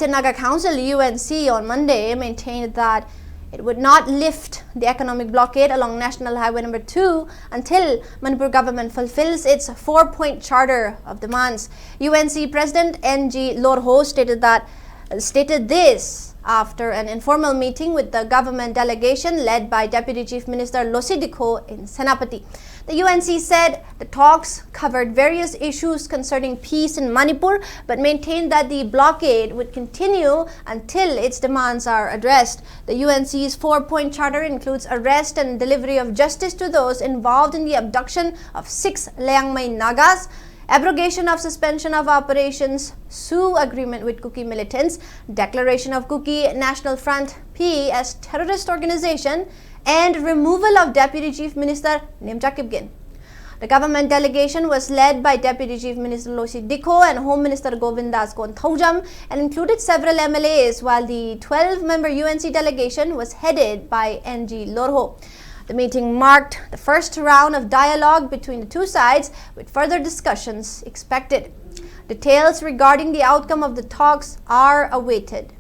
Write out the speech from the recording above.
United Naga Council UNC on Monday maintained that it would not lift the economic blockade along National Highway number 2 until Manipur government fulfills its 4-point charter of demands. UNC President NH-2 stated this after an informal meeting with the government delegation led by Deputy Chief Minister Losidiko in Senapati. The UNC said the talks covered various issues concerning peace in Manipur, but maintained that the blockade would continue until its demands are addressed. The UNC's 4-point charter includes arrest and delivery of justice to those involved in the abduction of 6 Liangmai Nagas, abrogation of suspension of operations, Sioux agreement with Kuki militants, declaration of Kuki National Front P as terrorist organization, and removal of Deputy Chief Minister Nimjakibgin. The government delegation was led by Deputy Chief Minister Losidiko and Home Minister Govindas Konthaujam and included several MLAs, while the 12-member UNC delegation was headed by NH-2. The meeting marked the first round of dialogue between the two sides, with further discussions expected. Details regarding the outcome of the talks are awaited.